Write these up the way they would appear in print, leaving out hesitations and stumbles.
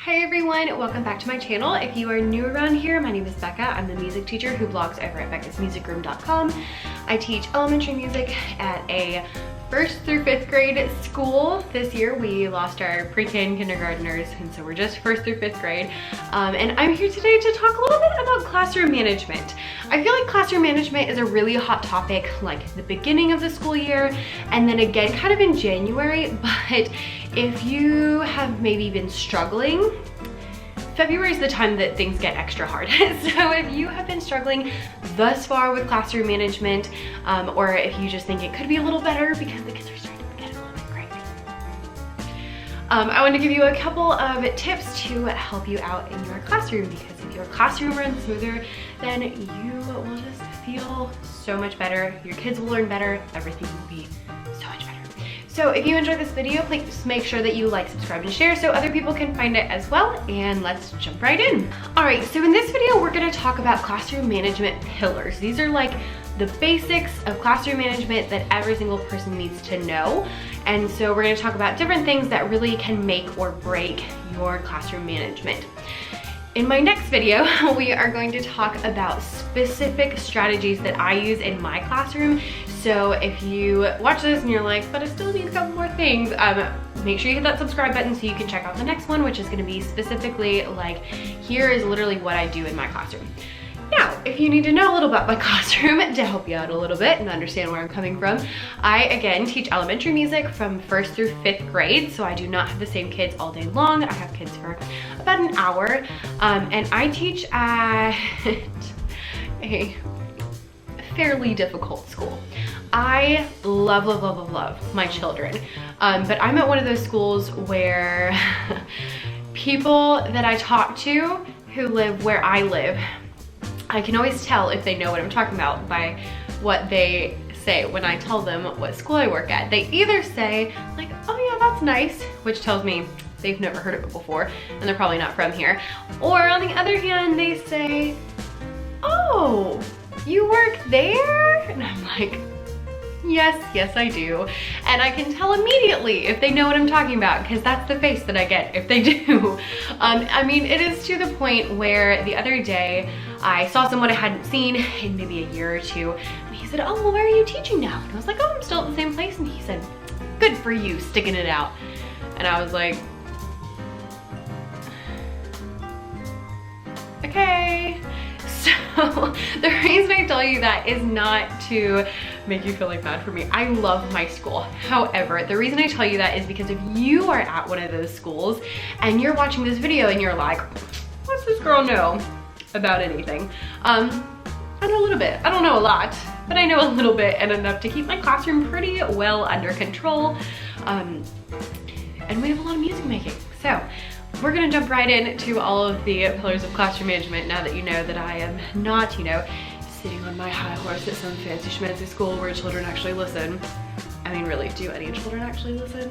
Hi everyone, welcome back to my channel. If you are new around here, my name is Becca. I'm the music teacher who blogs over at beccasmusicroom.com. I teach elementary music at a 1st through 5th grade school. This year we lost our pre-K and kindergartners, and so we're just 1st through 5th grade. And I'm here today to talk a little bit about classroom management. I feel like classroom management is a really hot topic, like the beginning of the school year, and then again kind of in January. But if you have maybe been struggling, February is the time that things get extra hard. So if you have been struggling thus far with classroom management, or if you just think it could be a little better because the kids are starting to get a little bit crazy, I want to give you a couple of tips to help you out in your classroom, because if your classroom runs smoother, then you will just feel so much better. Your kids will learn better. Everything will be so much better. So if you enjoyed this video, please make sure that you like, subscribe, and share so other people can find it as well. And let's jump right in. All right, so in this video, we're gonna talk about classroom management pillars. These are like the basics of classroom management that every single person needs to know. And so we're gonna talk about different things that really can make or break your classroom management. In my next video, we are going to talk about specific strategies that I use in my classroom. So if you watch this and you're like, but I still need a couple more things, make sure you hit that subscribe button so you can check out the next one, which is gonna be specifically like, here is literally what I do in my classroom. Now, if you need to know a little about my classroom to help you out a little bit and understand where I'm coming from, I again teach elementary music from 1st through 5th grade, so I do not have the same kids all day long. I have kids for about an hour, and I teach at a fairly difficult school. I love, love, love, love, love my children, but I'm at one of those schools where people that I talk to who live where I live, I can always tell if they know what I'm talking about by what they say when I tell them what school I work at. They either say like, oh yeah, that's nice, which tells me they've never heard of it before and they're probably not from here. Or on the other hand, they say, oh, you work there? And I'm like, yes, I do. And I can tell immediately if they know what I'm talking about, because that's the face that I get if they do. I mean, it is to the point where the other day I saw someone I hadn't seen in maybe a year or two, and he said, oh, well, where are you teaching now? And I was like, oh, I'm still at the same place. And he said, good for you, sticking it out. And I was like, okay. So the reason I tell you that is not to make you feel like bad for me. I love my school. However, the reason I tell you that is because if you are at one of those schools and you're watching this video and you're like, what's this girl know about anything? I know a little bit. I don't know a lot, but I know a little bit and enough to keep my classroom pretty well under control. And we have a lot of music making. So we're gonna jump right into all of the pillars of classroom management now that you know that I am not, you know, sitting on my high horse at some fancy schmancy school where children actually listen. I mean, really, do any children actually listen?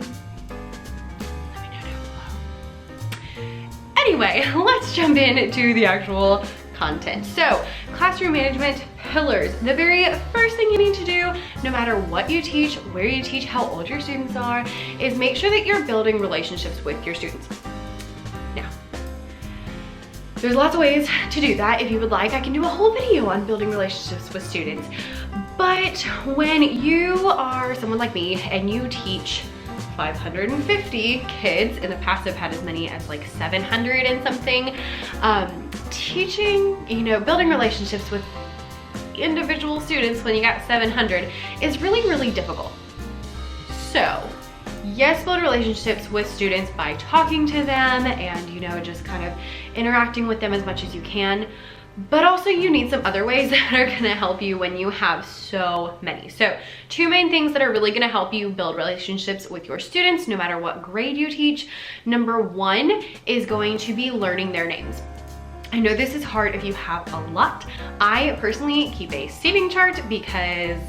Let me know down below. Anyway, let's jump into the actual content. So, classroom management pillars. The very first thing you need to do, no matter what you teach, where you teach, how old your students are, is make sure that you're building relationships with your students. Now, there's lots of ways to do that. If you would like, I can do a whole video on building relationships with students. But when you are someone like me and you teach 550 kids, in the past I've had as many as like 700 and something, teaching, you know, building relationships with individual students when you got 700 is really, really difficult. So, yes, build relationships with students by talking to them and, you know, just kind of interacting with them as much as you can. But also you need some other ways that are gonna help you when you have so many. So 2 main things that are really gonna help you build relationships with your students, no matter what grade you teach. Number 1 is going to be learning their names. I know this is hard if you have a lot. I personally keep a seating chart because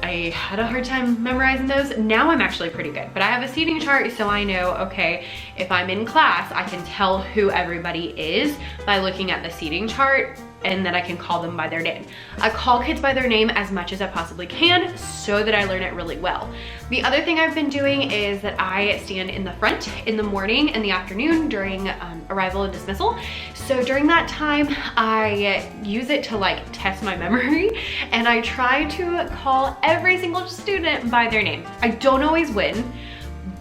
I had a hard time memorizing those. Now I'm actually pretty good, but I have a seating chart so I know, okay, if I'm in class, I can tell who everybody is by looking at the seating chart and then I can call them by their name. I call kids by their name as much as I possibly can so that I learn it really well. The other thing I've been doing is that I stand in the front in the morning and the afternoon during arrival and dismissal. So during that time, I use it to like test my memory, and I try to call every single student by their name. I don't always win,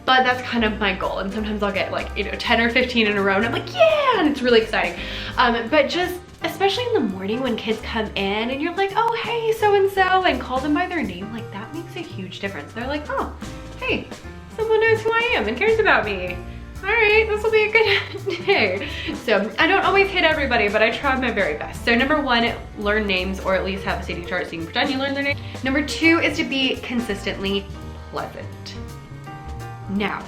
but that's kind of my goal. And sometimes I'll get like, 10 or 15 in a row and I'm like, yeah, and it's really exciting. But just, especially in the morning when kids come in and you're like, oh, hey, so-and-so, and call them by their name, like that makes a huge difference. They're like, oh, hey, someone knows who I am and cares about me. All right, this will be a good day. So I don't always hit everybody, but I try my very best. So number 1, learn names, or at least have a seating chart so you can pretend you learn their name. Number 2 is to be consistently pleasant. Now,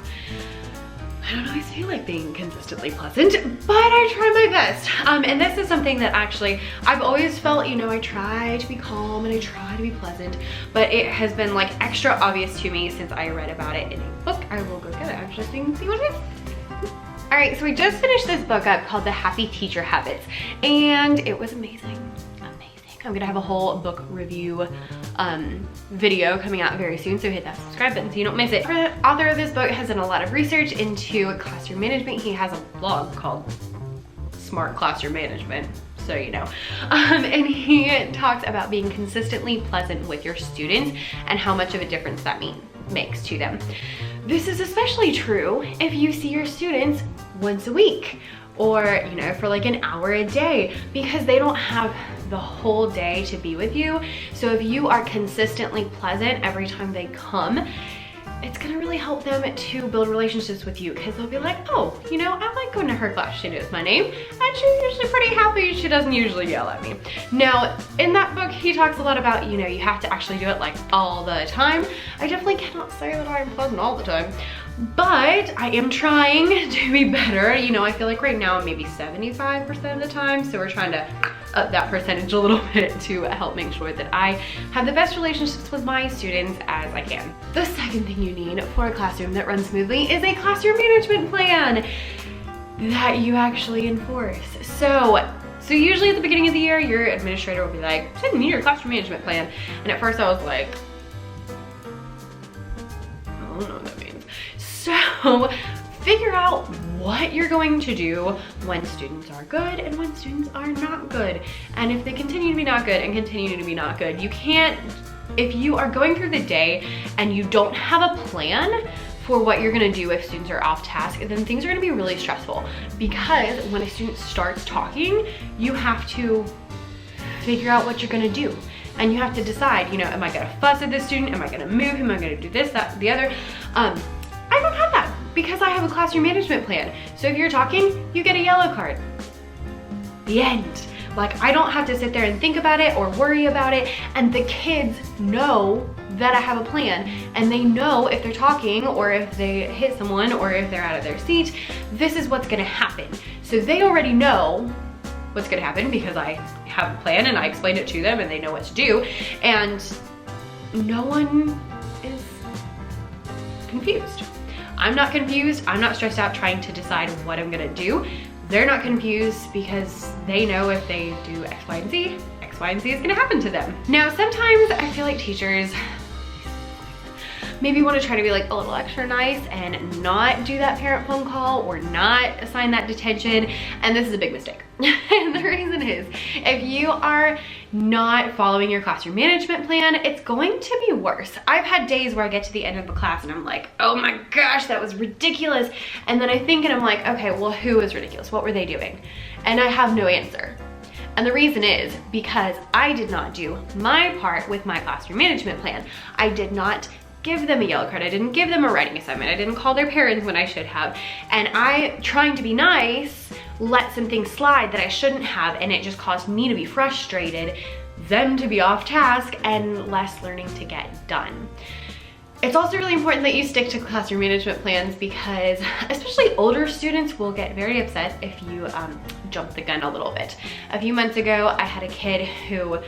I don't always feel like being consistently pleasant, but I try my best. And this is something that actually, I've always felt, I try to be calm and I try to be pleasant, but it has been like extra obvious to me since I read about it in a book. I will go get it actually so you can see what it is. All right, so we just finished this book up called The Happy Teacher Habits, and it was amazing. I'm gonna have a whole book review video coming out very soon, so hit that subscribe button so you don't miss it. The author of this book has done a lot of research into classroom management. He has a blog called Smart Classroom Management, so you know. And he talks about being consistently pleasant with your students and how much of a difference that makes to them. This is especially true if you see your students once a week, or for like an hour a day, because they don't have the whole day to be with you. So if you are consistently pleasant every time they come, it's gonna really help them to build relationships with you, because they'll be like, oh, I like going to her class, she knows my name, and she's usually pretty happy, she doesn't usually yell at me. Now, in that book, he talks a lot about, you have to actually do it like all the time. I definitely cannot say that I'm pleasant all the time, but I am trying to be better. I feel like right now I'm maybe 75% of the time, so we're trying to up that percentage a little bit to help make sure that I have the best relationships with my students as I can. The second thing you need for a classroom that runs smoothly is a classroom management plan that you actually enforce. So usually at the beginning of the year, your administrator will be like, send me your classroom management plan. And at first I was like, I don't know what that means. So figure out what you're going to do when students are good and when students are not good. And if they continue to be not good and continue to be not good, you can't, if you are going through the day and you don't have a plan for what you're gonna do if students are off task, then things are gonna be really stressful, because when a student starts talking, you have to figure out what you're gonna do. And you have to decide, am I gonna fuss at this student? Am I gonna move him? Am I gonna do this, that, the other? I don't have that because I have a classroom management plan. So if you're talking, you get a yellow card. The end. Like, I don't have to sit there and think about it or worry about it. And the kids know that I have a plan, and they know if they're talking or if they hit someone or if they're out of their seat, this is what's gonna happen. So they already know what's gonna happen because I have a plan and I explained it to them and they know what to do. And no one is confused. I'm not confused. I'm not stressed out trying to decide what I'm gonna do. They're not confused because they know if they do X, Y, and Z, X, Y, and Z is gonna happen to them. Now, sometimes I feel like teachers maybe want to try to be like a little extra nice and not do that parent phone call or not assign that detention, and this is a big mistake. And the reason is, if you are not following your classroom management plan, it's going to be worse. I've had days where I get to the end of the class and I'm like, oh my gosh, that was ridiculous. And then I think and I'm like, okay, well, who was ridiculous? What were they doing? And I have no answer. And the reason is because I did not do my part with my classroom management plan. I did not give them a yellow card. I didn't give them a writing assignment. I didn't call their parents when I should have. And I, trying to be nice, let some things slide that I shouldn't have, and it just caused me to be frustrated, them to be off task, and less learning to get done. It's also really important that you stick to classroom management plans, because especially older students will get very upset if you jump the gun a little bit. A few months ago, I had a kid who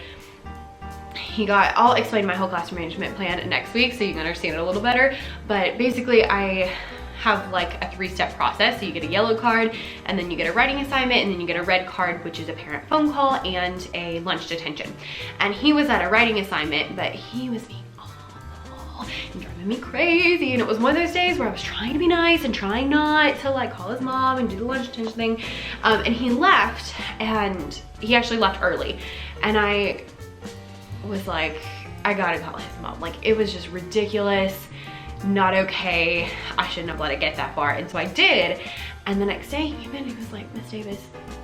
I'll explain my whole classroom management plan next week so you can understand it a little better, but basically I have like a 3-step process. So you get a yellow card, and then you get a writing assignment, and then you get a red card, which is a parent phone call and a lunch detention. And he was at a writing assignment, but he was being awful and driving me crazy. And it was one of those days where I was trying to be nice and trying not to like call his mom and do the lunch detention thing. And he left, and he actually left early. And I was like, I gotta call his mom. Like, it was just ridiculous, not okay. I shouldn't have let it get that far. And so I did. And the next day he came in and he was like, Miss Davis,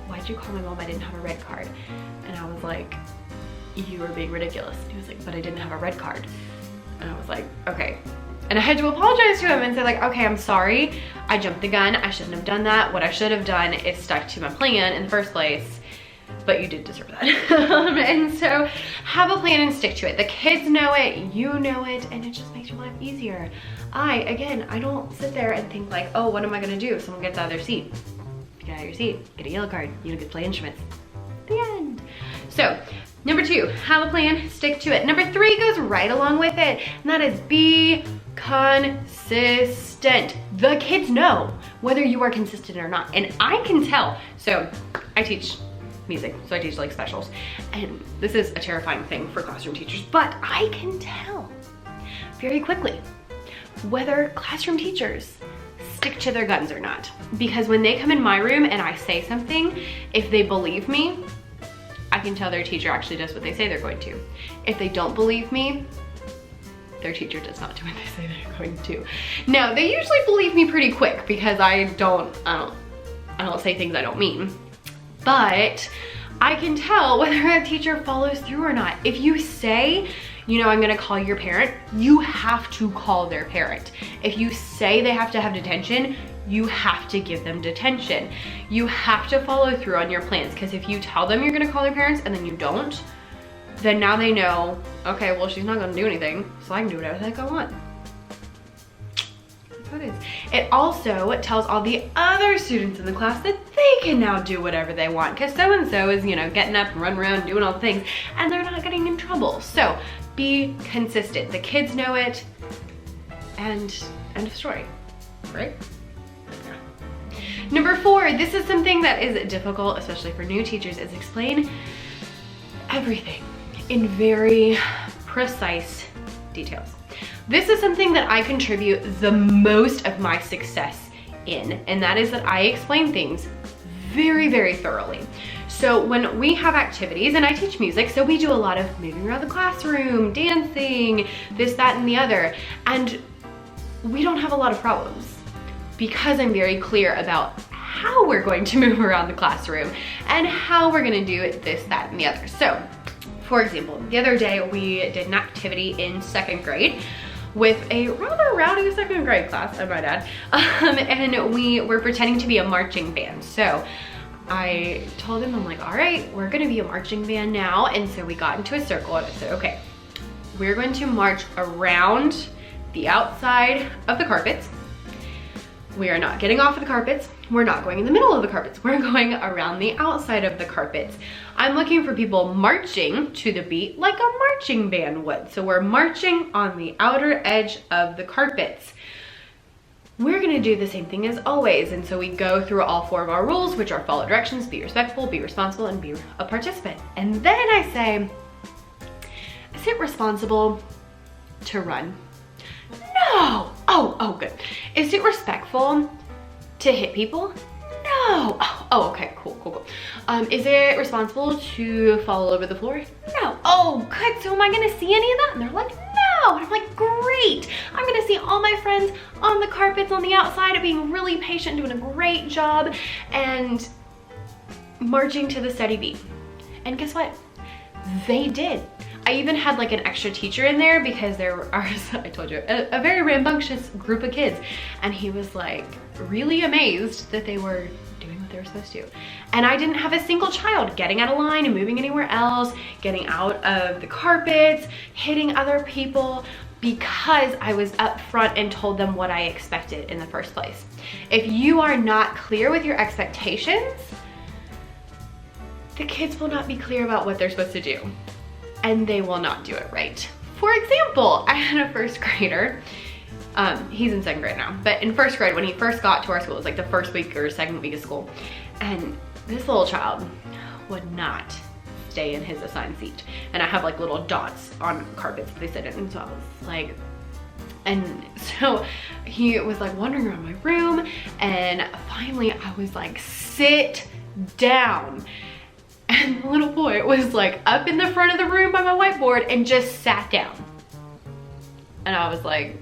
why'd you call my mom? I didn't have a red card. And I was like, you were being ridiculous. And he was like, but I didn't have a red card. And I was like, okay. And I had to apologize to him and say like, okay, I'm sorry. I jumped the gun. I shouldn't have done that. What I should have done is stuck to my plan in the first place. But you did deserve that. And so have a plan and stick to it. The kids know it, you know it, and it just makes your life easier. I don't sit there and think like, oh, what am I gonna do if someone gets out of their seat? Get out of your seat, get a yellow card, you don't get to play instruments. The end. So, number 2, have a plan, stick to it. Number 3 goes right along with it, and that is be consistent. The kids know whether you are consistent or not, and I can tell. So, I teach music, so I teach like specials, and this is a terrifying thing for classroom teachers, but I can tell very quickly whether classroom teachers stick to their guns or not, because when they come in my room and I say something, if they believe me, I can tell their teacher actually does what they say they're going to. If they don't believe me, their teacher does not do what they say they're going to. Now, they usually believe me pretty quick because I don't say things I don't mean. But I can tell whether a teacher follows through or not. If you say, you know, I'm gonna call your parent, you have to call their parent. If you say they have to have detention, you have to give them detention. You have to follow through on your plans, because if you tell them you're gonna call their parents and then you don't, then now they know, okay, well, she's not gonna do anything, so I can do whatever the heck I want. It also tells all the other students in the class that they can now do whatever they want, because so-and-so is, you know, getting up and running around doing all the things, and they're not getting in trouble. So be consistent. The kids know it, and end of story, right? Number 4, this is something that is difficult, especially for new teachers, is explain everything in very precise details. This is something that I contribute the most of my success in, and that is that I explain things very, very thoroughly. So when we have activities, and I teach music, so we do a lot of moving around the classroom, dancing, this, that, and the other, and we don't have a lot of problems because I'm very clear about how we're going to move around the classroom and how we're gonna do this, that, and the other. So, for example, the other day we did an activity in 2nd grade with a rather rowdy 2nd grade class, I might add, and we were pretending to be a marching band. So I told him, I'm like, all right, we're gonna be a marching band now. And so we got into a circle and I said, okay, we're going to march around the outside of the carpets. We are not getting off of the carpets. We're not going in the middle of the carpets. We're going around the outside of the carpets. I'm looking for people marching to the beat like a marching band would. So we're marching on the outer edge of the carpets. We're gonna do the same thing as always. And so we go through all 4 of our rules, which are follow directions, be respectful, be responsible, and be a participant. And then I say, is it responsible to run? No. Oh, good. Is it respectful to hit people? No. Oh, okay, cool. Is it responsible to fall over the floor? No. Oh, good. So am I gonna see any of that? And they're like, no. And I'm like, great. I'm gonna see all my friends on the carpets on the outside being really patient, doing a great job, and marching to the steady beat. And guess what? They did. I even had like an extra teacher in there because there are, I told you, a very rambunctious group of kids. And he was like really amazed that they were doing what they were supposed to. And I didn't have a single child getting out of line and moving anywhere else, getting out of the carpets, hitting other people, because I was up front and told them what I expected in the first place. If you are not clear with your expectations, the kids will not be clear about what they're supposed to do, and they will not do it right. For example, I had a 1st grader He's in 2nd grade now, but in 1st grade, when he first got to our school, it was like the 1st week or 2nd week of school, and this little child would not stay in his assigned seat. And I have like little dots on carpets that they sit in, and so I was like, and so he was like wandering around my room, and finally I was like, sit down. And the little boy was like up in the front of the room by my whiteboard and just sat down. And I was like,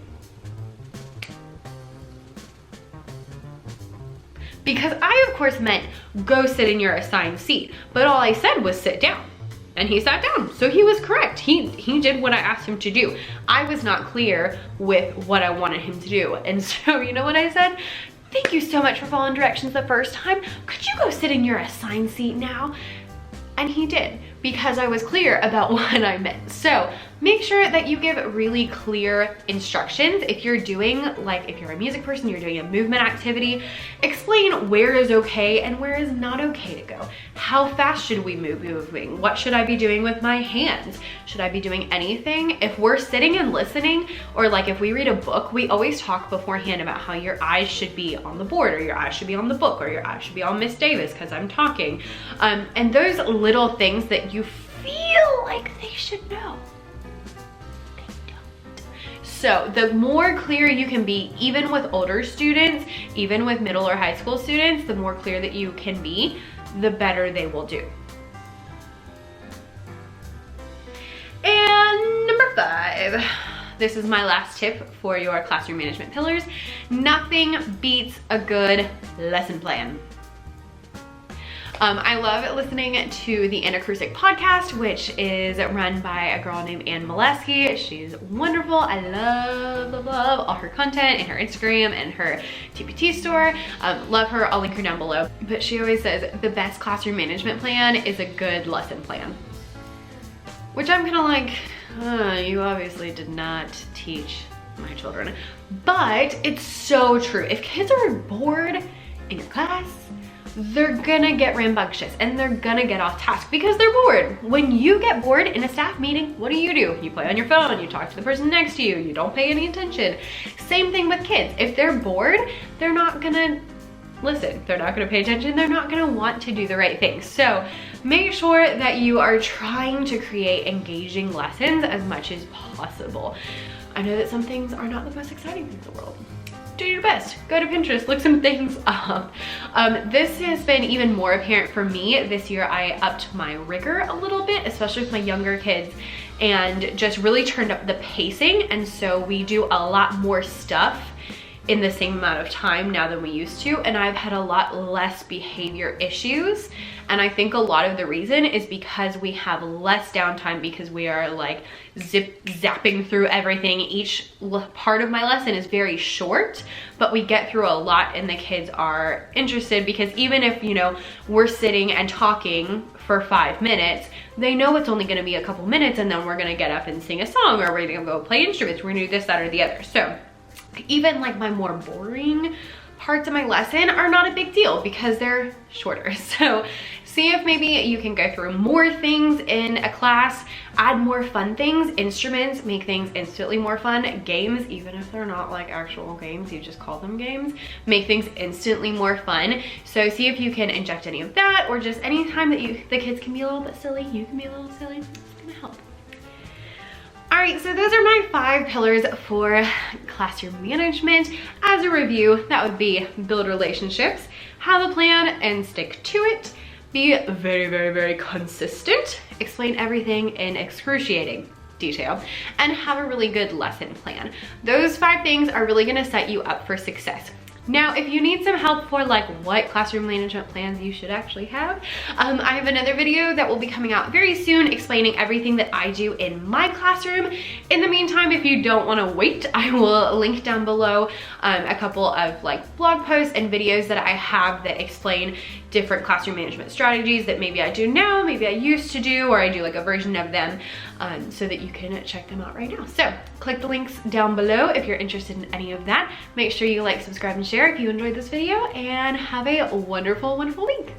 because I of course meant go sit in your assigned seat, but all I said was sit down. And he sat down, so he was correct. He did what I asked him to do. I was not clear with what I wanted him to do. And so you know what I said? Thank you so much for following directions the first time. Could you go sit in your assigned seat now? And he did, because I was clear about what I meant. So make sure that you give really clear instructions. If you're doing, like if you're a music person, you're doing a movement activity, explain where is okay and where is not okay to go. How fast should we moving? What should I be doing with my hands? Should I be doing anything? If we're sitting and listening, or like if we read a book, we always talk beforehand about how your eyes should be on the board, or your eyes should be on the book, or your eyes should be on Miss Davis because I'm talking. And those little things that you feel like they should know, they don't. So the more clear you can be, even with older students, even with middle or high school students, the more clear that you can be, the better they will do. And number 5, this is my last tip for your classroom management pillars. Nothing beats a good lesson plan. I love listening to the Anna Krusik podcast, which is run by a girl named Ann Molesky. She's wonderful. I love all her content and her Instagram and her TPT store. Love her, I'll link her down below. But she always says the best classroom management plan is a good lesson plan. Which I'm kind of like, you obviously did not teach my children. But it's so true. If kids are bored in your class, they're gonna get rambunctious and they're gonna get off task because they're bored. When you get bored in a staff meeting, what do? You play on your phone, you talk to the person next to you, you don't pay any attention. Same thing with kids. If they're bored, they're not gonna listen, they're not gonna pay attention, they're not gonna want to do the right thing. So make sure that you are trying to create engaging lessons as much as possible. I know that some things are not the most exciting things in the world. Do your best. Go to Pinterest, look some things up. This has been even more apparent for me this year. I upped my rigor a little bit, especially with my younger kids, and just really turned up the pacing. And so we do a lot more stuff in the same amount of time now than we used to, and I've had a lot less behavior issues. And I think a lot of the reason is because we have less downtime, because we are like zapping through everything. Each part of my lesson is very short, but we get through a lot and the kids are interested, because even if, you know, we're sitting and talking for 5 minutes, they know it's only gonna be a couple minutes and then we're gonna get up and sing a song, or we're gonna go play instruments, we're gonna do this, that, or the other. So even like my more boring parts of my lesson are not a big deal because they're shorter. So see if maybe you can go through more things in a class, add more fun things, instruments, make things instantly more fun, games, even if they're not like actual games, you just call them games, make things instantly more fun. So see if you can inject any of that, or just any time that the kids can be a little bit silly, you can be a little silly, it's gonna help. All right, so those are my 5 pillars for classroom management. As a review, that would be build relationships, have a plan and stick to it, be very, very, very consistent, explain everything in excruciating detail, and have a really good lesson plan. Those 5 things are really gonna set you up for success. Now, if you need some help for like what classroom management plans you should actually have, I have another video that will be coming out very soon explaining everything that I do in my classroom. In the meantime, if you don't want to wait, I will link down below a couple of like blog posts and videos that I have that explain different classroom management strategies that maybe I do now, maybe I used to do, or I do like a version of them, so that you can check them out right now. So click the links down below if you're interested in any of that. Make sure you like, subscribe, and share if you enjoyed this video, and have a wonderful, wonderful week.